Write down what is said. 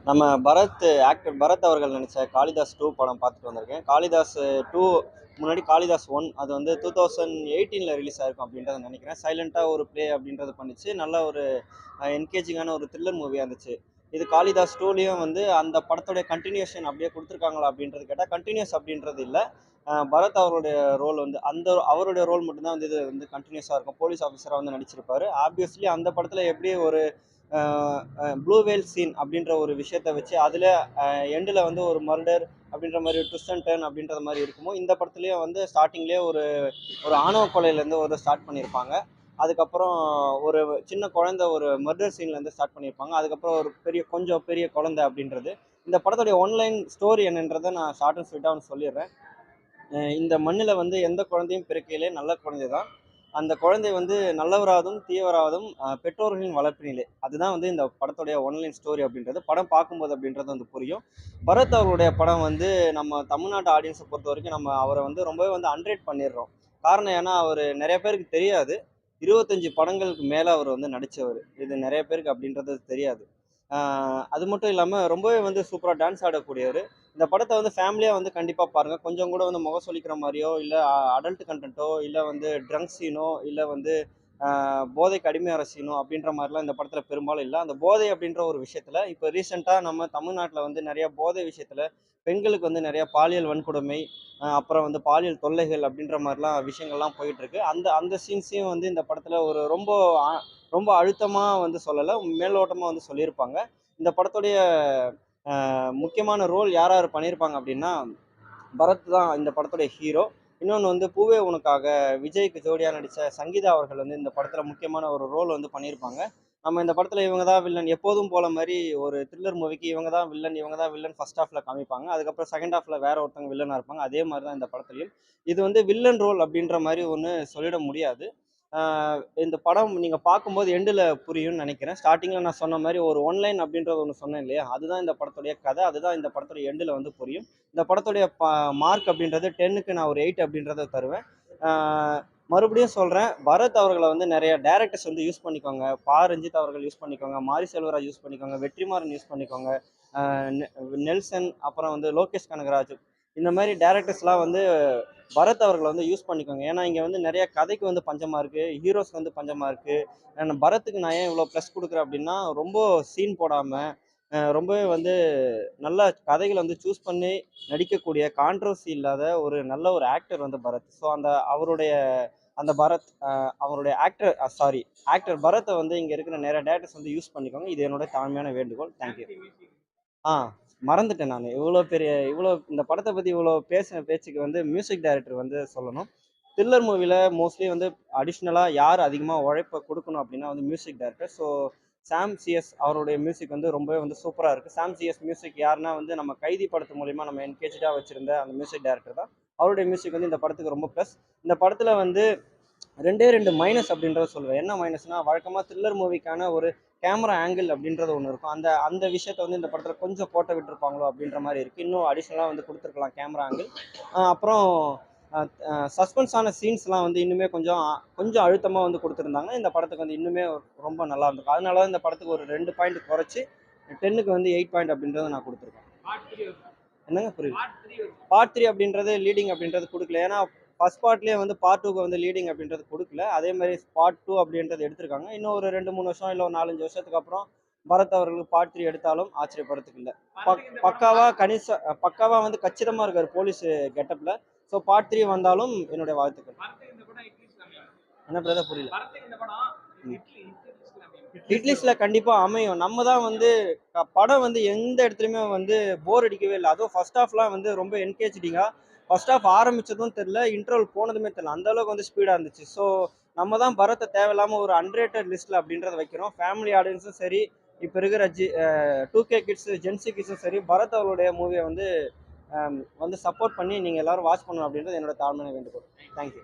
நம்ம ஆக்டர் பரத் அவர்கள் நடித்த காளிதாஸ் 2 படம் பார்த்துட்டு வந்திருக்கேன். காளிதாஸ் 2 முன்னாடி காளிதாஸ் 1 அது வந்து 2018ல ரிலீஸ் ஆயிருக்கும் அப்படின்றத நினைக்கிறேன். சைலன்ட்டா ஒரு ப்ளே அப்படின்றத பண்ணுச்சு. நல்ல ஒரு என்கேஜிங்கான ஒரு த்ரில்லர் மூவியா இருந்துச்சு. இது காளிதாஸ் 2லயும் வந்து அந்த படத்துடைய கன்டினியூஷன் அப்படியே குடுத்துருக்காங்களா அப்படின்றது கேட்டா, கன்டினியூஸ் அப்படின்றது இல்ல. பரத் அவருடைய ரோல் வந்து அவருடைய ரோல் மட்டும் தான் வந்து இது வந்து கன்டினியூஸா இருக்கும். போலீஸ் ஆஃபீஸரா வந்து நடிச்சிருப்பாரு. ஆப்வியஸ்லி அந்த படத்துல எப்படி ஒரு ப்ளூ வேல் சீன் அப்படின்ற ஒரு விஷயத்த வச்சு அதில் எண்டில் வந்து ஒரு மர்டர் அப்படின்ற மாதிரி ட்விஸ்ட் அண்ட் டர்ன் அப்படின்ற மாதிரி இருக்குமோ, இந்த படத்துலேயும் வந்து ஸ்டார்டிங்லேயே ஒரு ஒரு ஆணவ கொலையிலேருந்து ஒரு ஸ்டார்ட் பண்ணியிருப்பாங்க. அதுக்கப்புறம் ஒரு சின்ன குழந்தை ஒரு மர்டர் சீன்லேருந்து ஸ்டார்ட் பண்ணியிருப்பாங்க. அதுக்கப்புறம் ஒரு கொஞ்சம் பெரிய குழந்தை அப்படின்றது. இந்த படத்துடைய ஒன்லைன் ஸ்டோரி என்னன்றதை நான் ஷார்ட் அண்ட் ஸ்வீட்டாக வந்து சொல்லிடுறேன். இந்த மண்ணில் வந்து எந்த குழந்தையும் பிறக்கையிலே நல்ல குழந்தை தான். அந்த குழந்தை வந்து நல்லவராவதும் தீயவராவதும் பெற்றோர்களின் வளர்ப்பினிலே அதுதான் வந்து இந்த படத்துடைய ஒன்லைன் ஸ்டோரி அப்படின்றது படம் பார்க்கும்போது அப்படின்றது வந்து புரியும். பரத் அவருடைய படம் வந்து நம்ம தமிழ்நாட்டு ஆடியன்ஸை பொறுத்த வரைக்கும் நம்ம அவரை வந்து ரொம்பவே வந்து அண்ட்ரேட் பண்ணிடுறோம். காரணம் ஏன்னா அவர் நிறைய பேருக்கு தெரியாது. 25 படங்களுக்கு மேலே அவர் வந்து நடித்தவர். இது நிறைய பேருக்கு அப்படின்றது தெரியாது. அது மட்டும் இல்லாமல் ரொம்பவே வந்து சூப்பராக டான்ஸ் ஆடக்கூடியவர். இந்த படத்தை வந்து ஃபேமிலியாக வந்து கண்டிப்பாக பாருங்கள். கொஞ்சம் கூட வந்து முகம் சுளிக்கிற மாதிரியோ இல்லை அடல்ட் கண்டென்ட்டோ இல்லை வந்து ட்ரங்க் சீனோ இல்லை வந்து போதைக்கு அடிமையாகிற சீனோ அப்படின்ற மாதிரிலாம் இந்த படத்தில் பெரும்பாலும் இல்லை. அந்த போதை அப்படின்ற ஒரு விஷயத்தில் இப்போ ரீசெண்டாக நம்ம தமிழ்நாட்டில் வந்து நிறைய போதை விஷயத்தில் பெண்களுக்கு வந்து நிறைய பாலியல் வன்கொடுமை, அப்புறம் வந்து பாலியல் தொல்லைகள் அப்படின்ற மாதிரிலாம் விஷயங்கள்லாம் போயிட்டுருக்கு. அந்த அந்த சீன்ஸையும் வந்து இந்த படத்தில் ஒரு ரொம்ப அழுத்தமாக வந்து சொல்லலை, மேலோட்டமாக வந்து சொல்லியிருப்பாங்க. இந்த படத்துடைய முக்கியமான ரோல் யார் யார் பண்ணியிருப்பாங்க அப்படின்னா, பரத் தான் இந்த படத்துடைய ஹீரோ. இன்னொன்று வந்து பூவே உனக்காக விஜய்க்கு ஜோடியாக நடித்த சங்கீதா அவர்கள் வந்து இந்த படத்தில் முக்கியமான ஒரு ரோல் வந்து பண்ணியிருப்பாங்க. நம்ம இந்த படத்தில் இவங்க தான் வில்லன் எப்போதும் போல மாதிரி ஒரு த்ரில்லர் மூவிக்கு இவங்க தான் வில்லன் ஃபர்ஸ்ட் ஹாஃப்ல காமிப்பாங்க. அதுக்கப்புறம் செகண்ட் ஹாஃப்ல வேற ஒருத்தவங்க வில்லனாக இருப்பாங்க. அதே மாதிரி தான் இந்த படத்துலையும். இது வந்து வில்லன் ரோல் அப்படின்ற மாதிரி ஒன்று சொல்லிட முடியாது. இந்த படம் நீங்க பார்க்கும்போது எண்டுல புரியும்னு நினைக்கிறேன். ஸ்டார்ட்டிங்ல நான் சொன்ன மாரி ஒரு ஒன்லைன் அப்படின்றது ஒண்ணு சொன்னேன் இல்லையா? அதுதான் இந்த படத்துடைய கதை. அதுதான் இந்த படத்துடைய எண்டுல வந்து புரியும். இந்த படத்துடைய மார்க் அப்படின்றது 10க்கு நான் ஒரு 8 அப்படின்றத தருவேன். ஆ மறுபடியும் சொல்றேன். பரத் அவர்கள வந்து நெறைய டைரக்டர்ஸ் வந்து யூஸ் பண்ணிக்கோங்க. ரஞ்சித் அவர்கள் யூஸ் பண்ணிக்கோங்க. மாரி செல்வராஜ் யூஸ் பண்ணிக்கோங்க. வெற்றிமாறன் யூஸ் பண்ணிக்கோங்க. ஆ நெல்சன், அப்புறம் வந்து லோகேஷ் கனகராஜ், இந்த மாரி டைரக்டர்ஸ்லாம் வந்து பரத் அவர்களை வந்து யூஸ் பண்ணிக்கோங்க. ஏன்னா இங்கே வந்து நிறைய கதைக்கு வந்து பஞ்சமாக இருக்குது, ஹீரோஸ்க்கு வந்து பஞ்சமாக இருக்குது. பரத்துக்கு நான் ஏன் இவ்வளோ ப்ளஸ் கொடுக்குறேன் அப்படின்னா, ரொம்ப சீன் போடாமல் ரொம்பவே வந்து நல்ல கதைகளை வந்து சூஸ் பண்ணி நடிக்கக்கூடிய கான்ட்ரவர்சி இல்லாத ஒரு நல்ல ஒரு ஆக்டர் வந்து பரத். ஸோ அந்த பரத் அவருடைய ஆக்டர் பரத்தை வந்து இங்கே இருக்கிற நிறைய டேரக்டர்ஸ் வந்து யூஸ் பண்ணிக்கோங்க. இது என்னோட தாழ்மையான வேண்டுகோள். தேங்க்யூ. ஆ மறந்துட்டேன் நான். இவ்வளோ இந்த படத்தை பற்றி இவ்வளோ பேசின பேச்சுக்கு வந்து மியூசிக் டைரக்டர் வந்து சொல்லணும். த்ரில்லர் மூவியில் மோஸ்ட்லி வந்து அடிஷ்னலாக யார் அதிகமாக உழைப்பை கொடுக்கணும் அப்படின்னா வந்து மியூசிக் டைரக்டர். ஸோ சாம் சிஎஸ் அவருடைய மியூசிக் வந்து ரொம்பவே வந்து சூப்பராக இருக்குது. சாம் சிஎஸ் மியூசிக் யாருன்னா வந்து நம்ம கைதி படத்து மூலிமா நம்ம என்கேஜாக வச்சுருந்த அந்த மியூசிக் டைரக்டர் தான். அவருடைய மியூசிக் வந்து இந்த படத்துக்கு ரொம்ப ப்ளஸ். இந்த படத்தில் வந்து 2 மைனஸ் அப்படின்றத சொல்லுவேன். என்ன மைனஸ்னா, வழக்கமாக த்ரில்லர் மூவிக்கான ஒரு கேமரா ஆங்கிள் அப்படின்றது ஒன்று இருக்கும். அந்த அந்த விஷயத்த வந்து இந்த படத்தில் கொஞ்சம் கோட்டை விட்டுருப்பாங்களோ அப்படின்ற மாதிரி இருக்குது. இன்னும் அடிஷ்னலாக வந்து கொடுத்துருக்கலாம் கேமரா ஆங்கிள். அப்புறம் சஸ்பென்ஸான சீன்ஸ்லாம் வந்து இன்னுமே கொஞ்சம் அழுத்தமாக வந்து கொடுத்துருந்தாங்க. இந்த படத்துக்கு வந்து இன்னுமே ரொம்ப நல்லா இருந்திருக்கும். அதனால தான் இந்த படத்துக்கு ஒரு 2 பாயிண்ட் குறைச்சி 10க்கு வந்து 8 பாயிண்ட் அப்படின்றத நான் கொடுத்துருக்கேன். என்னங்க புரியல? பார்ட் 3 அப்படின்றது லீடிங் அப்படின்றது கொடுக்கல. ஏன்னா ஃபர்ஸ்ட் பார்ட்லேயே வந்து பார்ட் 2க்கு வந்து லீடிங் அப்படின்றது கொடுக்கல. அதே மாதிரி பார்ட் 2 அப்படின்றது எடுத்திருக்காங்க. இன்னும் ஒரு 2-3 வருஷம் இல்லை ஒரு 4-5 வருஷத்துக்கு அப்புறம் பரத் அவர்களுக்கு பார்ட் 3 எடுத்தாலும் ஆச்சரியப்படுறதுக்கு இல்லை. பக்காவா வந்து கச்சிதமா இருக்காரு போலீஸ் கெட்டப்ல. ஸோ பார்ட் 3 வந்தாலும் என்னுடைய வாழ்த்துக்கள். என்ன பிரதர் புரியல? ஹிட்லிஸ்ட்ல கண்டிப்பா அமையும். நம்ம தான் வந்து படம் வந்து எந்த இடத்துலையுமே வந்து போர் அடிக்கவே இல்லை. அதுவும் ஃபர்ஸ்ட் ஹாஃப்லாம் வந்து ரொம்ப என்கேஜிங்கா ஃபர்ஸ்ட் ஹாஃப் ஆரம்பிச்சதும் தெரியல, இன்டர்வல் போனதுமே தெரியல. அந்த அளவுக்கு வந்து ஸ்பீடா இருந்துச்சு. ஸோ நம்ம தான் பரத்தை தேவையில்லாம ஒரு அன்ரேட்டட் லிஸ்ட்ல அப்படின்றத வைக்கிறோம். ஃபேமிலி ஆடியன்ஸும் சரி, இப்போ இருக்கிற 2K கிட்ஸ், ஜென்சி கிட்ஸும் சரி, பரத் அவருடைய மூவியை வந்து வந்து சப்போர்ட் பண்ணி நீங்கள் எல்லாரும் வாட்ச் பண்ணணும் அப்படின்றது என்னோட தாழ்மையான வேண்டுகோள். தேங்க்யூ.